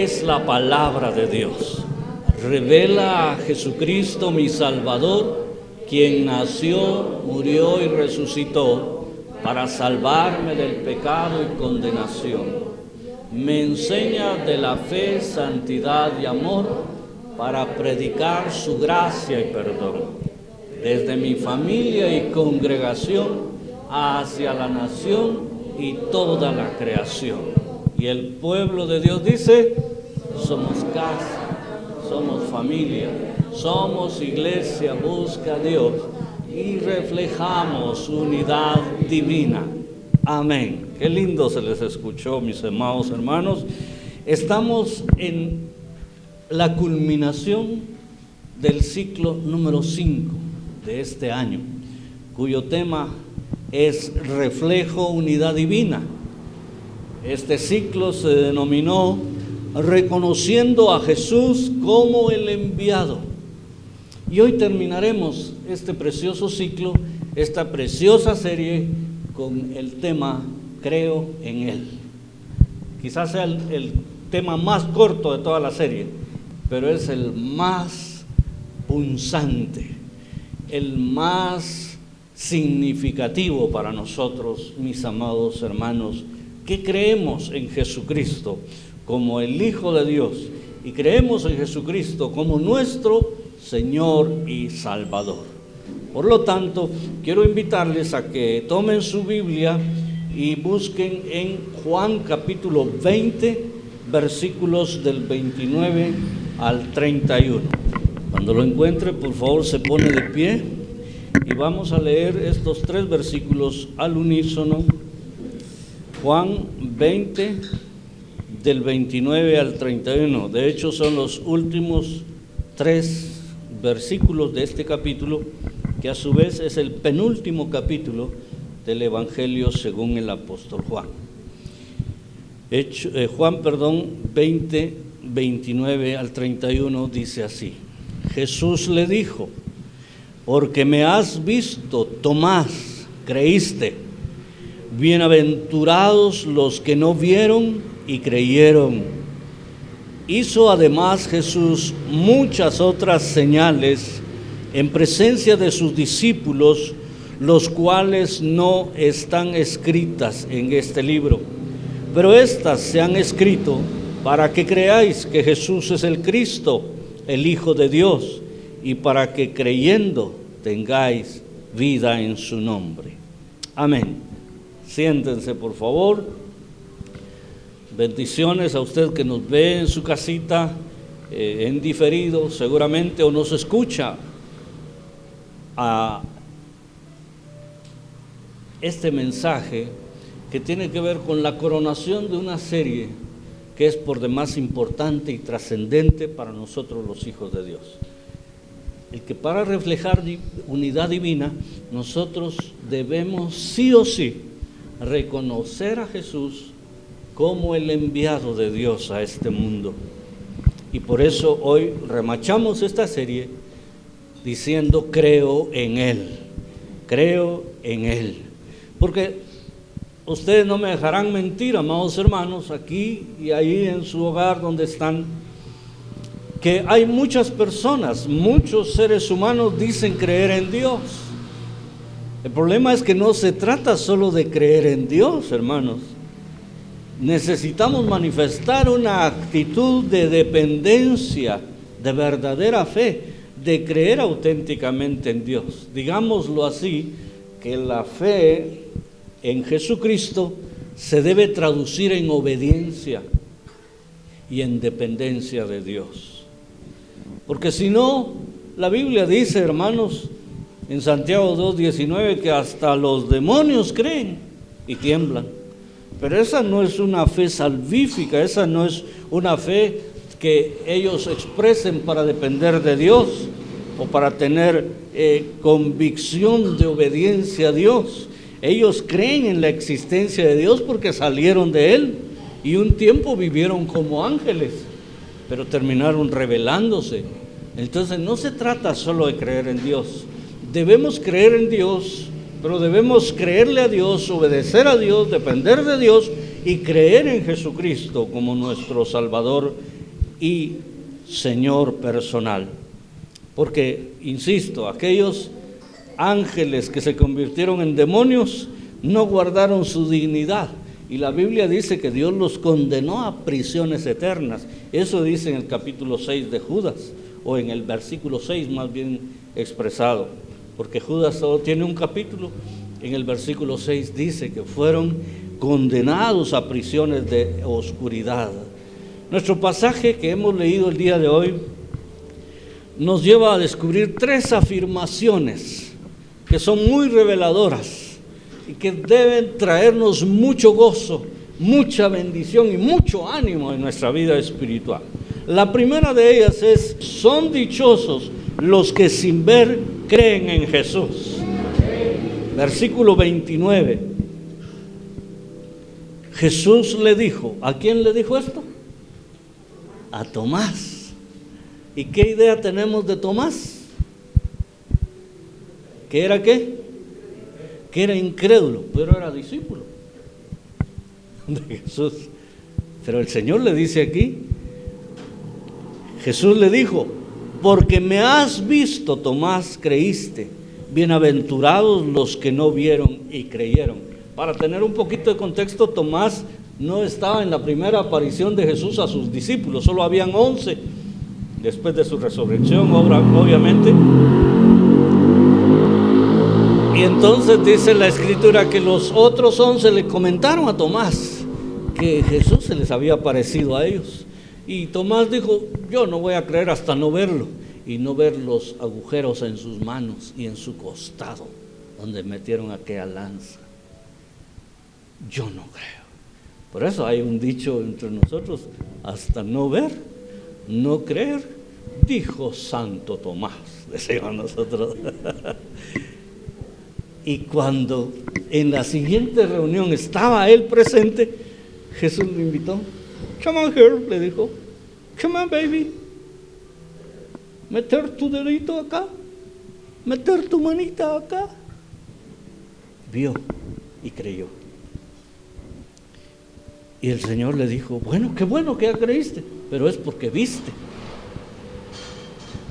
es la palabra de Dios. Revela a Jesucristo mi Salvador, quien nació, murió y resucitó para salvarme del pecado y condenación. Me enseña de la fe, santidad y amor para predicar su gracia y perdón, desde mi familia y congregación hacia la nación y toda la creación. Y el pueblo de Dios dice: somos casa, somos familia, somos iglesia, busca a Dios y reflejamos unidad divina. Amén. Qué lindo se les escuchó, mis amados hermanos. Estamos en la culminación del ciclo número 5 de este año, cuyo tema es Reflejo, Unidad Divina. Este ciclo se denominó Reconociendo a Jesús como el enviado. Y hoy terminaremos este precioso ciclo, esta preciosa serie, con el tema Creo en Él. Quizás sea el tema más corto de toda la serie, pero es el más punzante, el más significativo para nosotros, mis amados hermanos, que creemos en Jesucristo como el Hijo de Dios y creemos en Jesucristo como nuestro Señor y Salvador. Por lo tanto, quiero invitarles a que tomen su Biblia y busquen en Juan capítulo 20, versículos del 29 al 31. Cuando lo encuentre, por favor, se pone de pie y vamos a leer estos 3 versículos al unísono. Juan 20, del 29 al 31. De hecho, son los últimos 3 versículos de este capítulo, que a su vez es el penúltimo capítulo del Evangelio según el apóstol Juan. Juan 20, 29 al 31 dice así: Jesús le dijo: porque me has visto, Tomás, creíste. Bienaventurados los que no vieron y creyeron. Hizo además Jesús muchas otras señales en presencia de sus discípulos, los cuales no están escritas en este libro, pero estas se han escrito para que creáis que Jesús es el Cristo, el Hijo de Dios, y para que creyendo tengáis vida en su nombre. Amén. Siéntense, por favor. Bendiciones a usted que nos ve en su casita, en diferido seguramente, o nos escucha a este mensaje que tiene que ver con la coronación de una serie que es por demás importante y trascendente para nosotros los hijos de Dios. El que para reflejar unidad divina, nosotros debemos sí o sí reconocer a Jesús como el enviado de Dios a este mundo. Y por eso hoy remachamos esta serie diciendo: creo en Él, creo en Él. Porque ustedes no me dejarán mentir, amados hermanos, aquí y ahí en su hogar donde están, que hay muchas personas, muchos seres humanos dicen creer en Dios. El problema es que no se trata solo de creer en Dios, hermanos. Necesitamos manifestar una actitud de dependencia, de verdadera fe, de creer auténticamente en Dios. Digámoslo así, que la fe en Jesucristo se debe traducir en obediencia y en dependencia de Dios. Porque si no, la Biblia dice, hermanos, en Santiago 2:19, que hasta los demonios creen y tiemblan. Pero esa no es una fe salvífica, esa no es una fe que ellos expresen para depender de Dios o para tener convicción de obediencia a Dios. Ellos creen en la existencia de Dios porque salieron de Él y un tiempo vivieron como ángeles, pero terminaron rebelándose. Entonces no se trata solo de creer en Dios. Debemos creer en Dios, pero debemos creerle a Dios, obedecer a Dios, depender de Dios y creer en Jesucristo como nuestro Salvador y Señor personal. Porque, insisto, aquellos ángeles que se convirtieron en demonios no guardaron su dignidad. Y la Biblia dice que Dios los condenó a prisiones eternas. Eso dice en el capítulo 6 de Judas, o en el versículo 6 más bien expresado, porque Judas solo tiene un capítulo. En el versículo 6 dice que fueron condenados a prisiones de oscuridad. Nuestro pasaje que hemos leído el día de hoy nos lleva a descubrir 3 afirmaciones que son muy reveladoras y que deben traernos mucho gozo, mucha bendición y mucho ánimo en nuestra vida espiritual. La primera de ellas es: son dichosos los que sin ver creen en Jesús. Versículo 29. Jesús le dijo, ¿a quién le dijo esto? A Tomás. ¿Y qué idea tenemos de Tomás? ¿Qué era qué? Que era incrédulo, pero era discípulo de Jesús. Pero el Señor le dice aquí, Jesús le dijo: porque me has visto, Tomás, creíste. Bienaventurados los que no vieron y creyeron. Para tener un poquito de contexto, Tomás no estaba en la primera aparición de Jesús a sus discípulos, solo habían 11 después de su resurrección, obviamente. Y entonces dice la Escritura que los otros 11 le comentaron a Tomás que Jesús se les había aparecido a ellos. Y Tomás dijo: yo no voy a creer hasta no verlo, y no ver los agujeros en sus manos y en su costado, donde metieron aquella lanza. Yo no creo. Por eso hay un dicho entre nosotros: hasta no ver, no creer, dijo Santo Tomás, decimos nosotros. Y cuando en la siguiente reunión estaba él presente, Jesús lo invitó. Come on here, le dijo. Come on, baby. Meter tu dedito acá, meter tu manita acá. Vio y creyó. Y el Señor le dijo: bueno, qué bueno que ya creíste, pero es porque viste.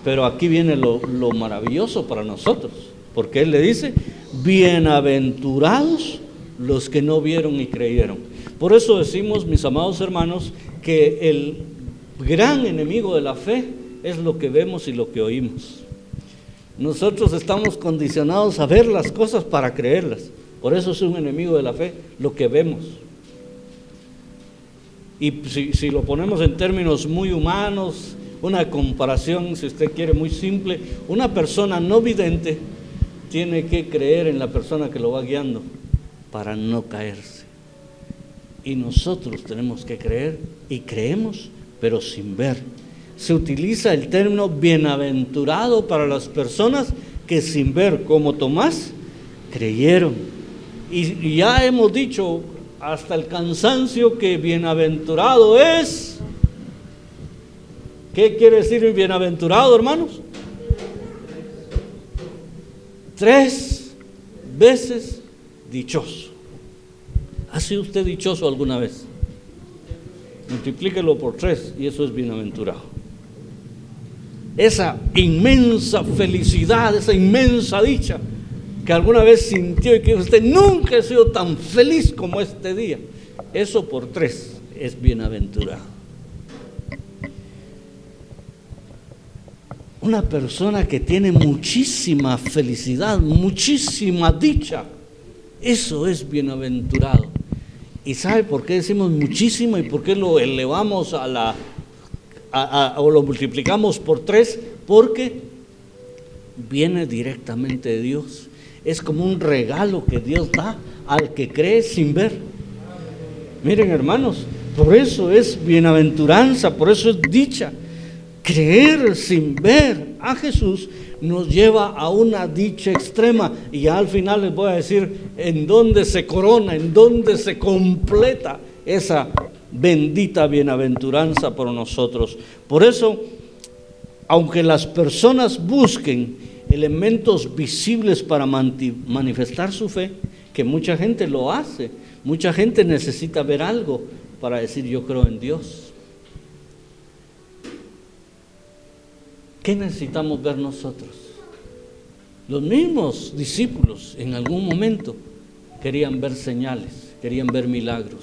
Pero aquí viene lo maravilloso para nosotros, porque Él le dice: bienaventurados los que no vieron y creyeron. Por eso decimos, mis amados hermanos, que el gran enemigo de la fe es lo que vemos y lo que oímos. Nosotros estamos condicionados a ver las cosas para creerlas. Por eso es un enemigo de la fe, lo que vemos. Y si lo ponemos en términos muy humanos, una comparación, si usted quiere, muy simple: una persona no vidente tiene que creer en la persona que lo va guiando para no caerse. Y nosotros tenemos que creer, y creemos, pero sin ver. Se utiliza el término bienaventurado para las personas que sin ver, como Tomás, creyeron. Y ya hemos dicho hasta el cansancio que bienaventurado es. ¿Qué quiere decir bienaventurado, hermanos? 3 veces dichoso. ¿Ha sido usted dichoso alguna vez? Multiplíquelo por 3 y eso es bienaventurado. Esa inmensa felicidad, esa inmensa dicha que alguna vez sintió y que usted: nunca he sido tan feliz como este día. Eso por 3 es bienaventurado. Una persona que tiene muchísima felicidad, muchísima dicha, eso es bienaventurado. ¿Y sabe por qué decimos muchísimo y por qué lo elevamos o lo multiplicamos por 3? Porque viene directamente de Dios. Es como un regalo que Dios da al que cree sin ver. Miren, hermanos, por eso es bienaventuranza, por eso es dicha. Creer sin ver a Jesús nos lleva a una dicha extrema. Y ya al final les voy a decir en dónde se corona, en dónde se completa esa bendita bienaventuranza por nosotros. Por eso, aunque las personas busquen elementos visibles para manifestar su fe, que mucha gente lo hace. Mucha gente necesita ver algo para decir yo creo en Dios. ¿Qué necesitamos ver nosotros? Los mismos discípulos en algún momento querían ver señales, querían ver milagros.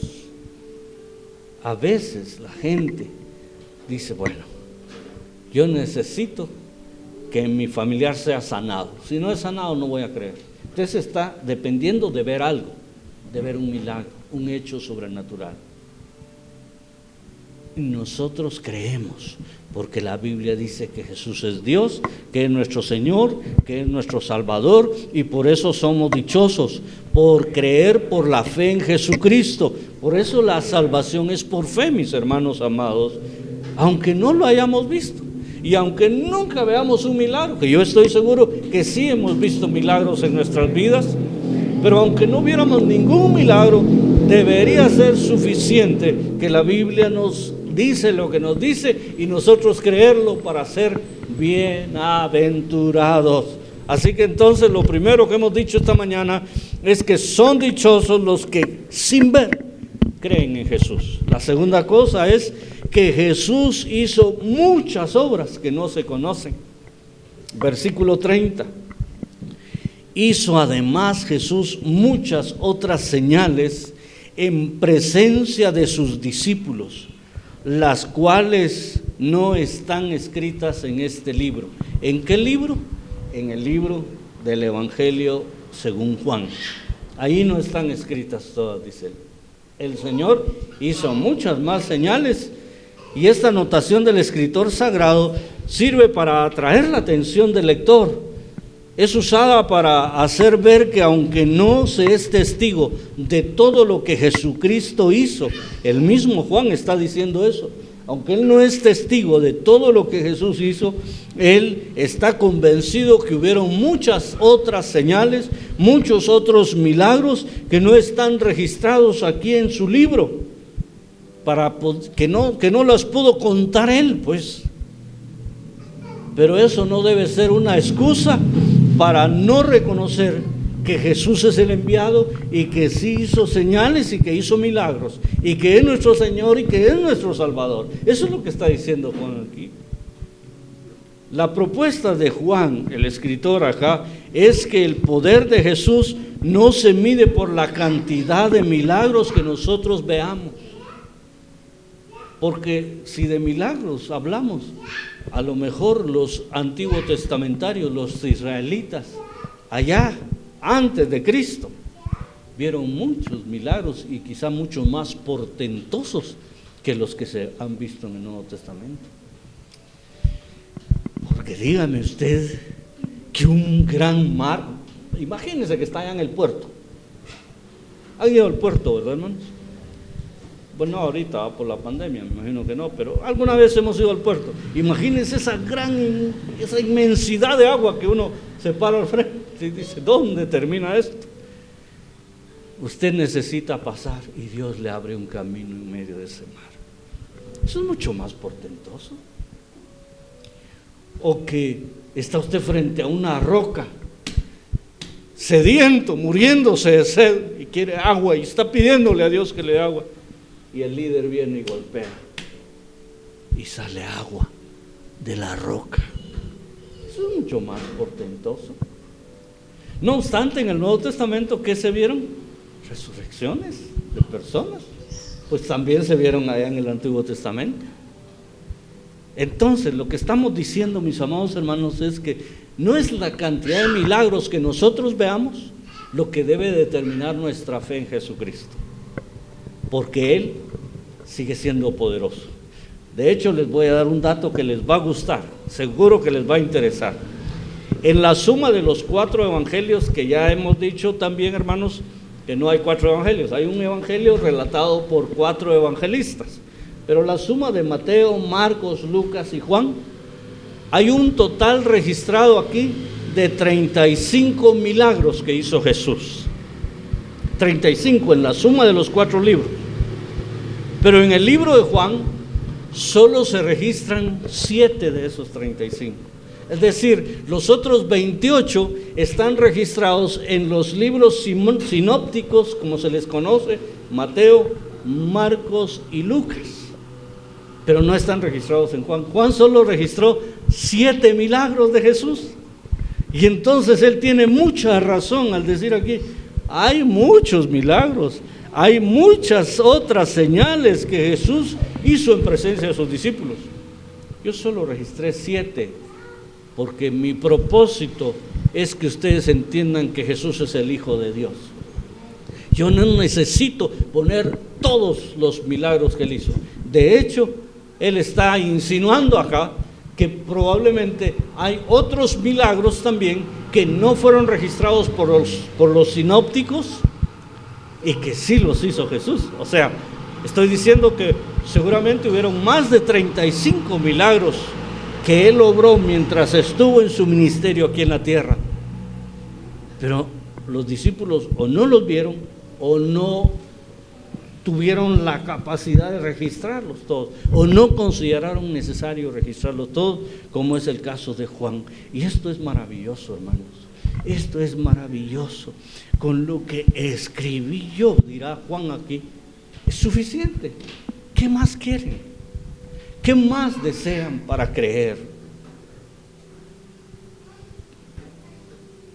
A veces la gente dice, bueno, yo necesito que mi familiar sea sanado. Si no es sanado, no voy a creer. Entonces está dependiendo de ver algo, de ver un milagro, un hecho sobrenatural. Y nosotros creemos, porque la Biblia dice que Jesús es Dios, que es nuestro Señor, que es nuestro Salvador, y por eso somos dichosos, por creer por la fe en Jesucristo. Por eso la salvación es por fe, mis hermanos amados, aunque no lo hayamos visto. Y aunque nunca veamos un milagro, que yo estoy seguro que sí hemos visto milagros en nuestras vidas, pero aunque no viéramos ningún milagro, debería ser suficiente que la Biblia nos dice lo que nos dice y nosotros creerlo para ser bienaventurados. Así que entonces lo primero que hemos dicho esta mañana es que son dichosos los que sin ver creen en Jesús. La segunda cosa es que Jesús hizo muchas obras que no se conocen. Versículo 30. Hizo además Jesús muchas otras señales en presencia de sus discípulos, las cuales no están escritas en este libro. ¿En qué libro? En el libro del Evangelio según Juan. Ahí no están escritas todas, dice él. El Señor hizo muchas más señales, y esta anotación del escritor sagrado sirve para atraer la atención del lector. Es usada para hacer ver que aunque no se es testigo de todo lo que Jesucristo hizo, el mismo Juan está diciendo eso, aunque él no es testigo de todo lo que Jesús hizo, él está convencido que hubieron muchas otras señales, muchos otros milagros que no están registrados aquí en su libro, que no las pudo contar él, pues. Pero eso no debe ser una excusa para no reconocer que Jesús es el enviado y que sí hizo señales y que hizo milagros y que es nuestro Señor y que es nuestro Salvador. Eso es lo que está diciendo Juan aquí. La propuesta de Juan, el escritor acá, es que el poder de Jesús no se mide por la cantidad de milagros que nosotros veamos. Porque si de milagros hablamos, a lo mejor los antiguos testamentarios, los israelitas, allá antes de Cristo, vieron muchos milagros y quizá mucho más portentosos que los que se han visto en el Nuevo Testamento. Porque dígame usted que un gran mar, imagínense que está allá en el puerto. ¿Han ido al puerto, verdad, hermanos? Bueno, ahorita por la pandemia, me imagino que no, pero alguna vez hemos ido al puerto. Imagínense esa inmensidad de agua que uno se para al frente y dice, ¿dónde termina esto? Usted necesita pasar y Dios le abre un camino en medio de ese mar. Eso es mucho más portentoso. O que está usted frente a una roca, sediento, muriéndose de sed y quiere agua y está pidiéndole a Dios que le dé agua. Y el líder viene y golpea y sale agua de la roca. Eso es mucho más portentoso. No obstante, en el Nuevo Testamento, ¿qué se vieron? Resurrecciones de personas. Pues también se vieron allá en el Antiguo Testamento. Entonces, lo que estamos diciendo, mis amados hermanos, es que no es la cantidad de milagros que nosotros veamos lo que debe determinar nuestra fe en Jesucristo, porque Él sigue siendo poderoso. De hecho, les voy a dar un dato que les va a gustar, seguro que les va a interesar. En la suma de los 4 evangelios, que ya hemos dicho también, hermanos, que no hay 4 evangelios, hay un evangelio relatado por 4 evangelistas, pero la suma de Mateo, Marcos, Lucas y Juan, hay un total registrado aquí de 35 milagros que hizo Jesús. 35 en la suma de los 4 libros. Pero en el libro de Juan solo se registran 7 de esos 35. Es decir, los otros 28 están registrados en los libros sinópticos, como se les conoce, Mateo, Marcos y Lucas, pero no están registrados en Juan. Juan solo registró 7 milagros de Jesús, y entonces él tiene mucha razón al decir aquí, hay muchos milagros, hay muchas otras señales que Jesús hizo en presencia de sus discípulos. Yo solo registré 7, porque mi propósito es que ustedes entiendan que Jesús es el Hijo de Dios. Yo no necesito poner todos los milagros que él hizo. De hecho, él está insinuando acá que probablemente hay otros milagros también que no fueron registrados por los sinópticos y que sí los hizo Jesús. O sea, estoy diciendo que seguramente hubieron más de 35 milagros que él obró mientras estuvo en su ministerio aquí en la tierra, pero los discípulos o no los vieron o no tuvieron la capacidad de registrarlos todos, o no consideraron necesario registrarlos todos, como es el caso de Juan. Y esto es maravilloso, hermanos, esto es maravilloso. Con lo que escribí yo, dirá Juan aquí, es suficiente. ¿Qué más quieren? ¿Qué más desean para creer?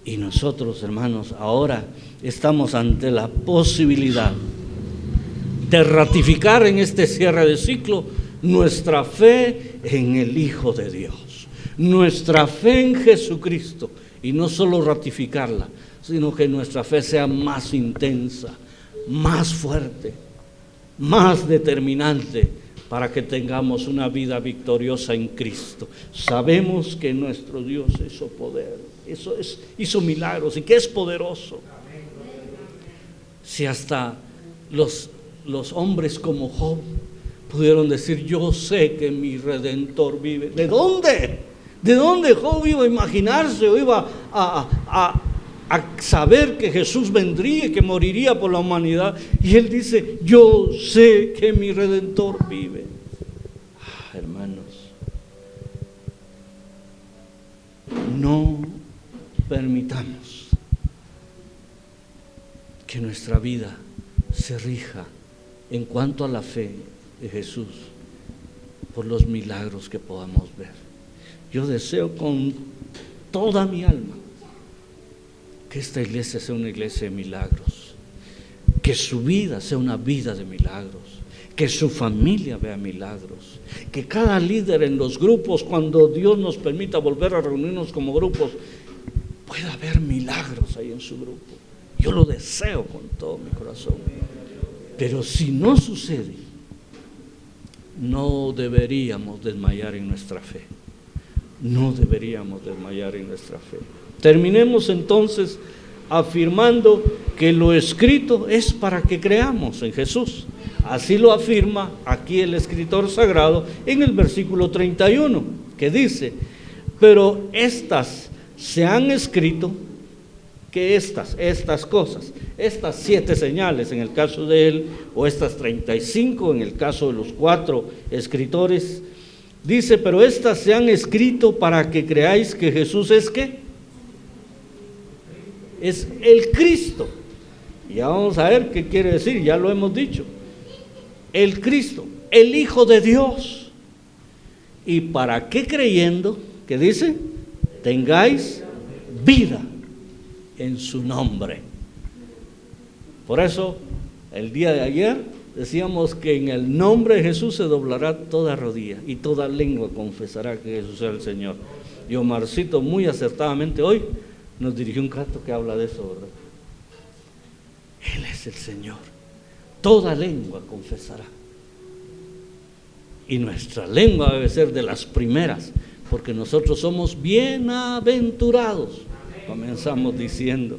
Y nosotros, hermanos, ahora estamos ante la posibilidad de ratificar en este cierre de ciclo nuestra fe en el Hijo de Dios, nuestra fe en Jesucristo, y no solo ratificarla, sino que nuestra fe sea más intensa, más fuerte, más determinante, para que tengamos una vida victoriosa en Cristo. Sabemos que nuestro Dios hizo poder, hizo milagros y que es poderoso. Si hasta los hombres como Job pudieron decir, yo sé que mi Redentor vive. ¿De dónde? ¿De dónde Job iba a imaginarse o iba a saber que Jesús vendría y que moriría por la humanidad? Y él dice, yo sé que mi Redentor vive. Hermanos, no permitamos que nuestra vida se rija en cuanto a la fe de Jesús por los milagros que podamos ver. Yo deseo con toda mi alma que esta iglesia sea una iglesia de milagros, que su vida sea una vida de milagros, que su familia vea milagros, que cada líder en los grupos, cuando Dios nos permita volver a reunirnos como grupos, pueda haber milagros ahí en su grupo. Yo lo deseo con todo mi corazón. Pero si no sucede, no deberíamos desmayar en nuestra fe. No deberíamos desmayar en nuestra fe. Terminemos entonces afirmando que lo escrito es para que creamos en Jesús. Así lo afirma aquí el escritor sagrado en el versículo 31, que dice, pero estas se han escrito, que estas cosas, estas 7 señales en el caso de él, o estas 35 en el caso de los 4 escritores, dice, pero estas se han escrito para que creáis que Jesús es ¿qué? Es el Cristo. Ya vamos a ver qué quiere decir, ya lo hemos dicho. El Cristo, el Hijo de Dios. ¿Y para qué creyendo? ¿Qué dice? Tengáis vida en su nombre. Por eso, el día de ayer decíamos que en el nombre de Jesús se doblará toda rodilla y toda lengua confesará que Jesús es el Señor. Y Omarcito muy acertadamente hoy nos dirigió un canto que habla de eso, ¿verdad? Él es el Señor. Toda lengua confesará. Y nuestra lengua debe ser de las primeras, porque nosotros somos bienaventurados. Comenzamos diciendo.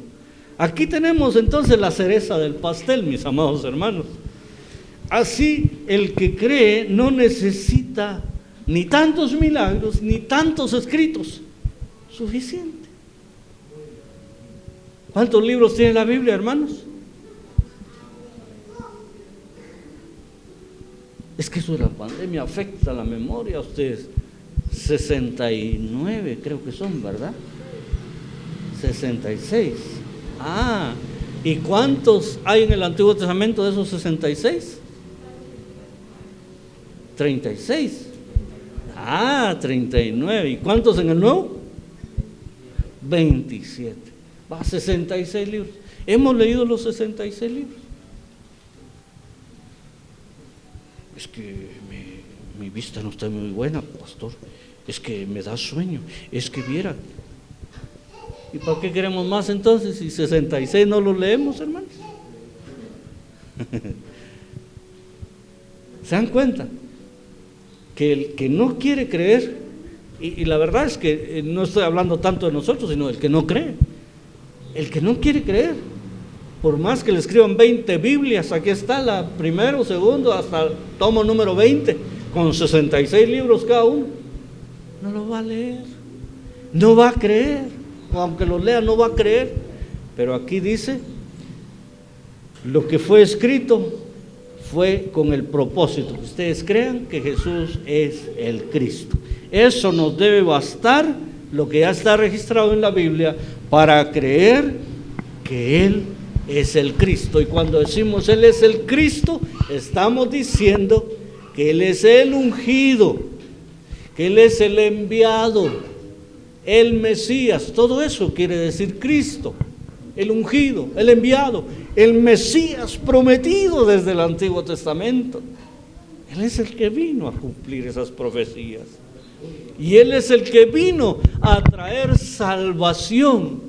Aquí tenemos entonces la cereza del pastel, mis amados hermanos. Así, el que cree no necesita ni tantos milagros, ni tantos escritos. Suficiente. ¿Cuántos libros tiene la Biblia, hermanos? Es que eso de la pandemia afecta la memoria a ustedes. 69 creo que son, ¿verdad? 66. ¿Y cuántos hay en el Antiguo Testamento de esos 66? 36. 39. ¿Y cuántos en el Nuevo? 27. 66 libros. Hemos leído los 66 libros. Es que mi vista no está muy buena, pastor. Es que me da sueño. Es que viera. ¿Y para qué queremos más entonces si 66 no los leemos, hermanos? ¿Se dan cuenta? Que el que no quiere creer, y la verdad es que no estoy hablando tanto de nosotros, sino del que no cree. El que no quiere creer, por más que le escriban 20 Biblias, aquí está la primero, segundo, hasta el tomo número 20, con 66 libros cada uno, no lo va a leer, no va a creer, o aunque lo lea no va a creer. Pero aquí dice, lo que fue escrito fue con el propósito que ustedes crean que Jesús es el Cristo. Eso nos debe bastar, lo que ya está registrado en la Biblia, para creer que Él es el Cristo. Y cuando decimos Él es el Cristo, estamos diciendo que Él es el ungido, que Él es el enviado, el Mesías. Todo eso quiere decir Cristo, el ungido, el enviado, el Mesías prometido desde el Antiguo Testamento. Él es el que vino a cumplir esas profecías. Y Él es el que vino a traer salvación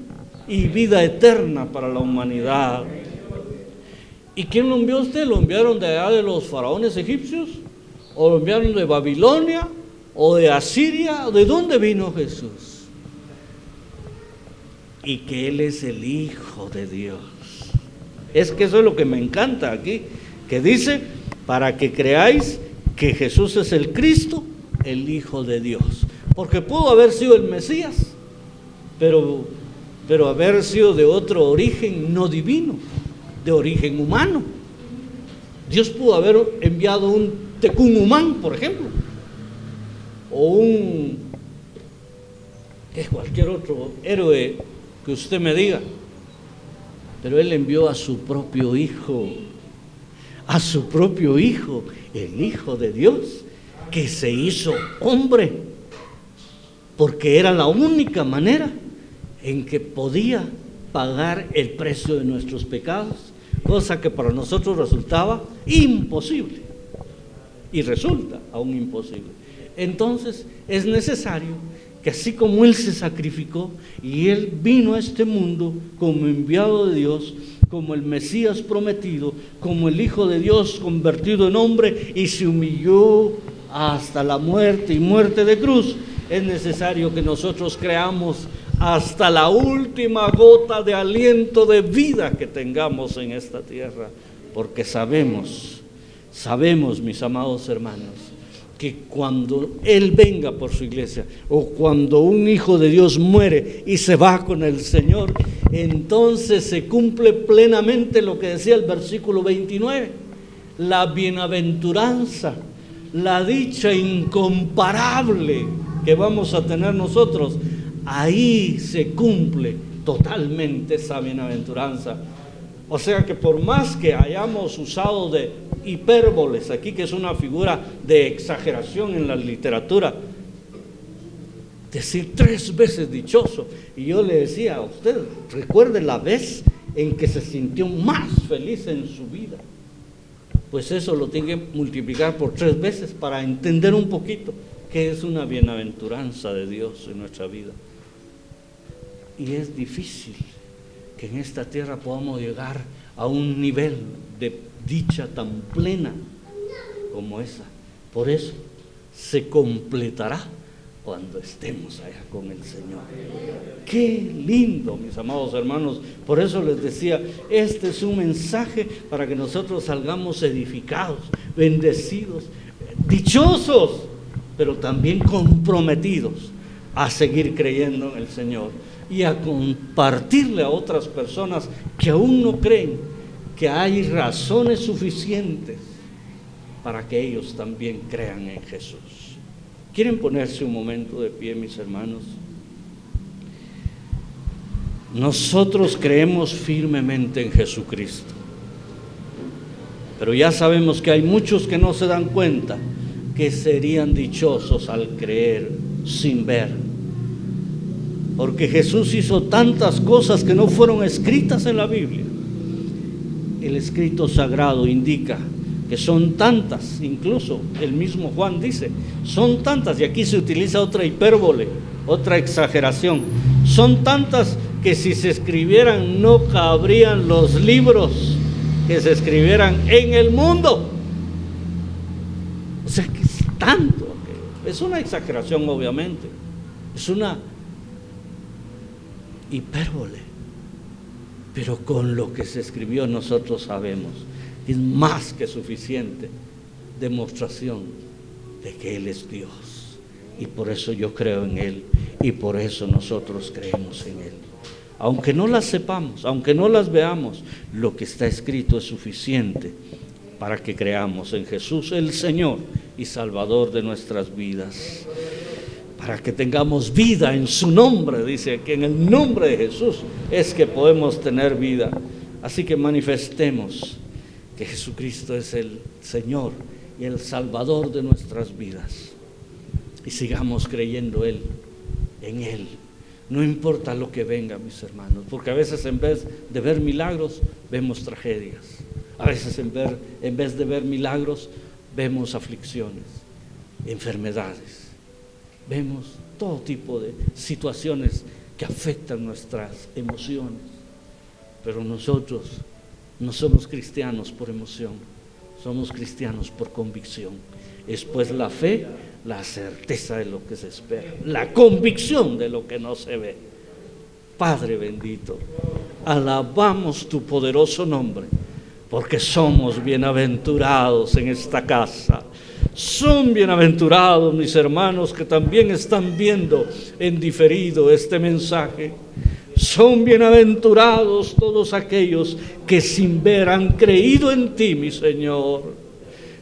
y vida eterna para la humanidad. ¿Y quién lo envió a usted? ¿Lo enviaron de allá de los faraones egipcios? ¿O lo enviaron de Babilonia? ¿O de Asiria? ¿De dónde vino Jesús? Y que Él es el Hijo de Dios. Es que eso es lo que me encanta aquí, que dice, para que creáis que Jesús es el Cristo, el Hijo de Dios. Porque pudo haber sido el Mesías, pero haber sido de otro origen no divino, de origen humano. Dios pudo haber enviado un Tecún-Umán, por ejemplo, o cualquier otro héroe que usted me diga, pero Él envió a su propio Hijo, el Hijo de Dios, que se hizo hombre, porque era la única manera en que podía pagar el precio de nuestros pecados, cosa que para nosotros resultaba imposible, y resulta aún imposible. Entonces es necesario que así como Él se sacrificó y Él vino a este mundo como enviado de Dios, como el Mesías prometido, como el Hijo de Dios convertido en hombre y se humilló hasta la muerte y muerte de cruz, es necesario que nosotros creamos hasta la última gota de aliento de vida que tengamos en esta tierra, porque sabemos, mis amados hermanos, que cuando Él venga por su iglesia, o cuando un hijo de Dios muere y se va con el Señor, entonces se cumple plenamente lo que decía el versículo 29, la bienaventuranza, la dicha incomparable que vamos a tener nosotros. Ahí se cumple totalmente esa bienaventuranza. O sea que por más que hayamos usado de hipérboles aquí, que es una figura de exageración en la literatura, decir 3 veces dichoso, y yo le decía a usted, recuerde la vez en que se sintió más feliz en su vida, pues eso lo tiene que multiplicar por 3 veces para entender un poquito qué es una bienaventuranza de Dios en nuestra vida. Y es difícil que en esta tierra podamos llegar a un nivel de dicha tan plena como esa. Por eso se completará cuando estemos allá con el Señor. Qué lindo, mis amados hermanos. Por eso les decía, este es un mensaje para que nosotros salgamos edificados, bendecidos, dichosos, pero también comprometidos a seguir creyendo en el Señor y a compartirle a otras personas que aún no creen que hay razones suficientes para que ellos también crean en Jesús. ¿Quieren ponerse un momento de pie, mis hermanos? Nosotros creemos firmemente en Jesucristo, pero ya sabemos que hay muchos que no se dan cuenta que serían dichosos al creer sin ver, porque Jesús hizo tantas cosas que no fueron escritas en la Biblia. El escrito sagrado indica que son tantas, incluso el mismo Juan dice, son tantas, y aquí se utiliza otra hipérbole, otra exageración, son tantas que si se escribieran no cabrían los libros que se escribieran en el mundo. O sea que es tanto, es una exageración obviamente, es una hipérbole, pero con lo que se escribió nosotros sabemos es más que suficiente demostración de que Él es Dios, y por eso yo creo en Él, y por eso nosotros creemos en Él. Aunque no las sepamos, aunque no las veamos, lo que está escrito es suficiente para que creamos en Jesús, el Señor y Salvador de nuestras vidas, para que tengamos vida en su nombre. Dice que en el nombre de Jesús es que podemos tener vida. Así que manifestemos que Jesucristo es el Señor y el Salvador de nuestras vidas, y sigamos creyendo en Él. No importa lo que venga, mis hermanos, porque a veces en vez de ver milagros, vemos tragedias. A veces en vez de ver milagros, vemos aflicciones, enfermedades. Vemos todo tipo de situaciones que afectan nuestras emociones. Pero nosotros no somos cristianos por emoción, somos cristianos por convicción. Es pues la fe, la certeza de lo que se espera, la convicción de lo que no se ve. Padre bendito, alabamos tu poderoso nombre, porque somos bienaventurados en esta casa. Son bienaventurados mis hermanos que también están viendo en diferido este mensaje. Son bienaventurados todos aquellos que sin ver han creído en ti, mi Señor,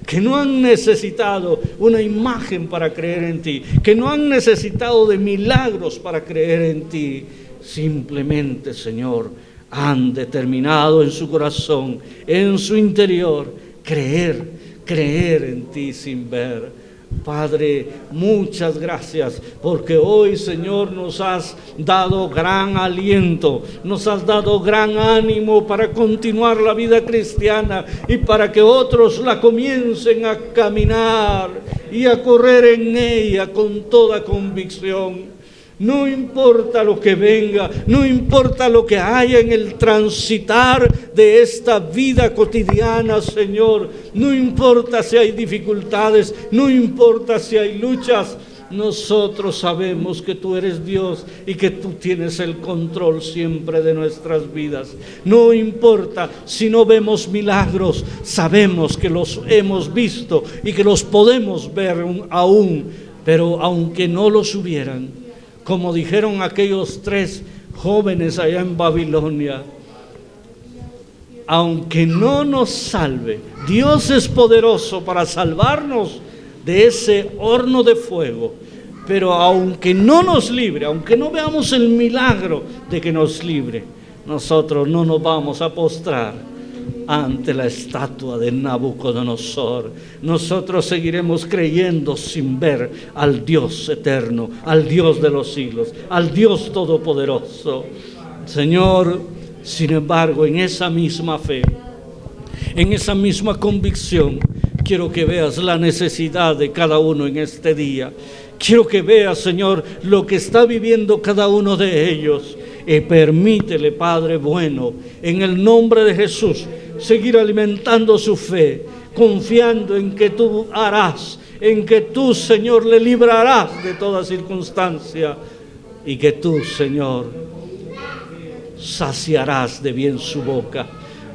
que no han necesitado una imagen para creer en ti, que no han necesitado de milagros para creer en ti. Simplemente, Señor, han determinado en su corazón, en su interior, creer en ti sin ver. Padre, muchas gracias, porque hoy, Señor, nos has dado gran aliento, nos has dado gran ánimo para continuar la vida cristiana y para que otros la comiencen a caminar y a correr en ella con toda convicción. No importa lo que venga, no importa lo que haya en el transitar de esta vida cotidiana, Señor. No importa si hay dificultades, no importa si hay luchas. Nosotros sabemos que tú eres Dios y que tú tienes el control siempre de nuestras vidas. No importa si no vemos milagros, sabemos que los hemos visto y que los podemos ver aún. Pero aunque no los hubieran, como dijeron aquellos 3 jóvenes allá en Babilonia, aunque no nos salve, Dios es poderoso para salvarnos de ese horno de fuego. Pero aunque no nos libre, aunque no veamos el milagro de que nos libre, nosotros no nos vamos a postrar ante la estatua de Nabucodonosor. Nosotros seguiremos creyendo sin ver al Dios eterno, al Dios de los siglos, al Dios todopoderoso. Señor, sin embargo, en esa misma fe, en esa misma convicción, quiero que veas la necesidad de cada uno en este día. Quiero que veas, Señor, lo que está viviendo cada uno de ellos. Y permítele, Padre bueno, en el nombre de Jesús, seguir alimentando su fe, confiando en que tú harás, en que tú, Señor, le librarás de toda circunstancia, y que tú, Señor, saciarás de bien su boca,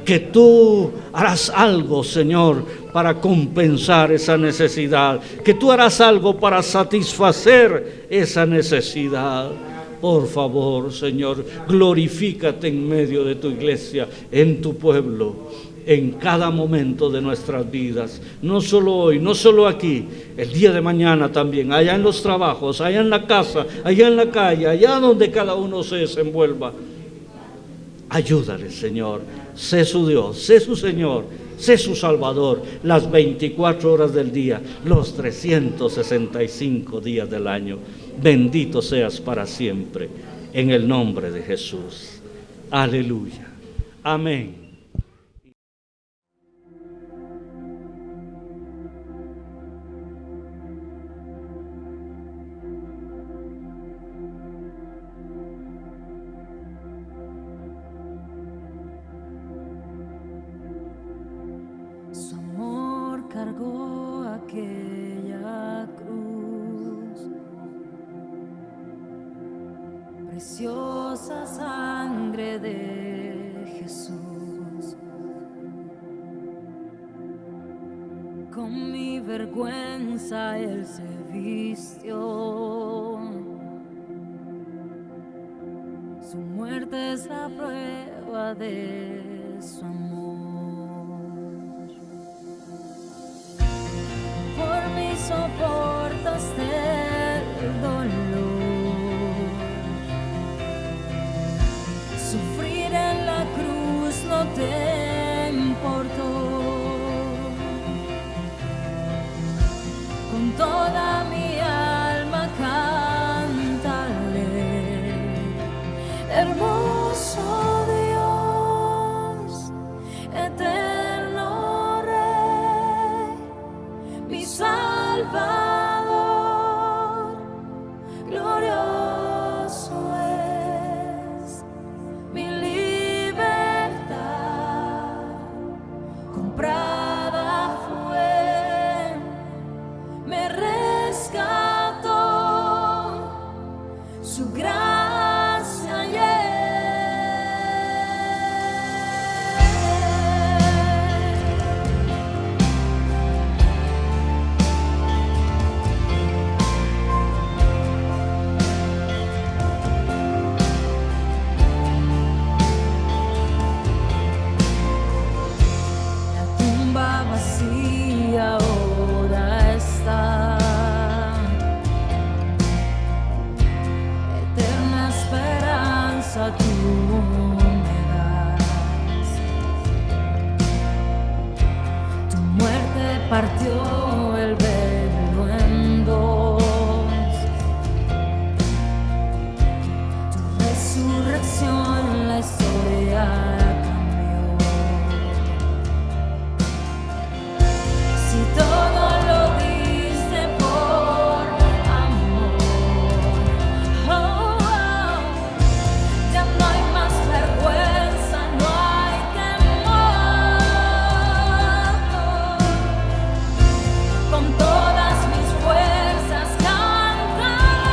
que tú harás algo, Señor, para compensar esa necesidad, que tú harás algo para satisfacer esa necesidad. Por favor, Señor, glorifícate en medio de tu iglesia, en tu pueblo. en cada momento de nuestras vidas, no solo hoy, no solo aquí, el día de mañana también, allá en los trabajos, allá en la casa, allá en la calle, allá donde cada uno se desenvuelva. Ayúdale, Señor, sé su Dios, sé su Señor, sé su Salvador, las 24 horas del día, los 365 días del año. Bendito seas para siempre, en el nombre de Jesús. Aleluya. Amén. Su amor cargó aquella cruz, preciosa sangre de Jesús. Con mi vergüenza Él se vistió. Su muerte es la prueba de su amor. Por mí soportaste el dolor. Sufrir en la cruz no te importó. Con toda mi alma cántale, hermoso Dios, eterno Rey, mi Salvador, glorioso es mi libertad, comprada fue, me rescató, su gracia y la tumba vacía ahora está. Eterna esperanza tú me das. Tu muerte partió el velo en dos. Tu resurrección la historia cambió. Si todo lo diste por amor, oh, oh, ya no hay más vergüenza, no hay temor. Con todas mis fuerzas cantaré,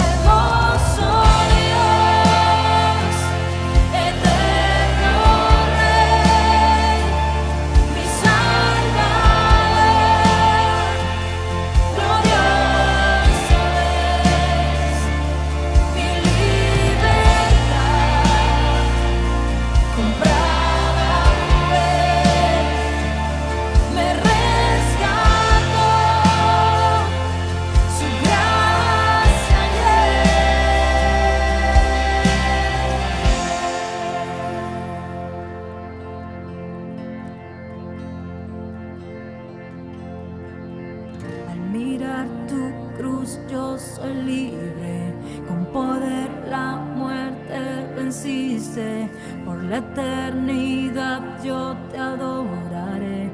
hermoso Dios, eterno Rey, mi Salvador, glorioso es mi libertad, comprada fue, me rescató, su gracia Al mirar tu cruz yo soy libre, con poder la muerte venciste, por la eternidad yo te adoraré,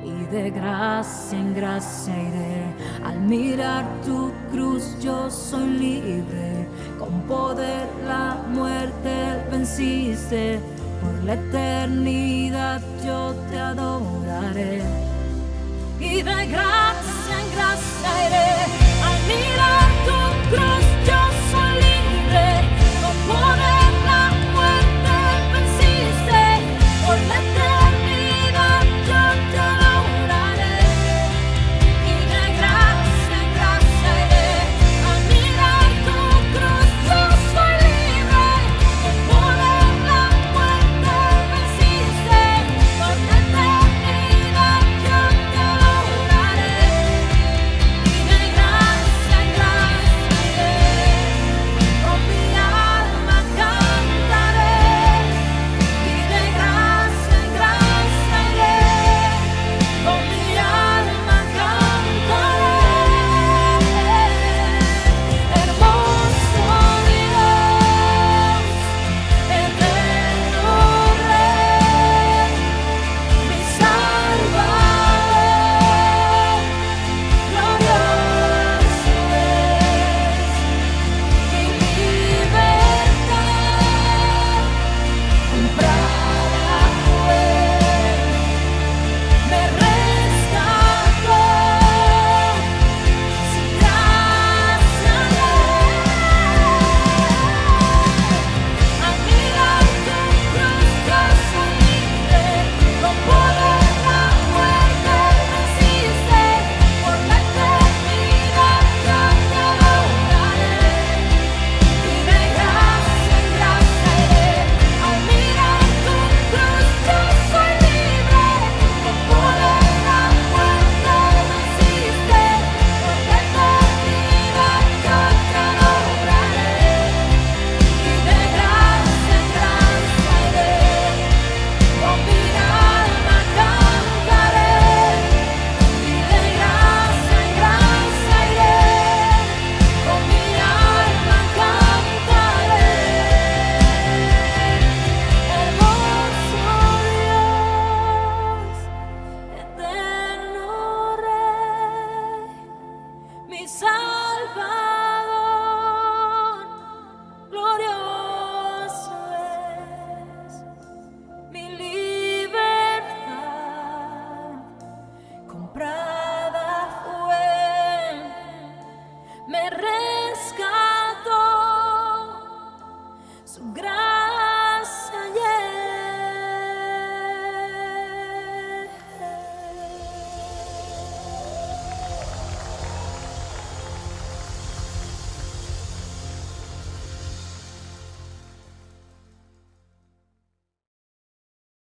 y de gracia en gracia iré. Al mirar tu cruz yo soy libre, con poder la muerte venciste, por la eternidad yo te adoraré, y de gracia en gracia iré. Al mirar tu cruz yo soy libre, con poder la muerte venciste, por la eternidad yo te adoraré, y de gracia en gracia iré. Al mirar tu cruz yo soy libre, con poder la muerte me rescató.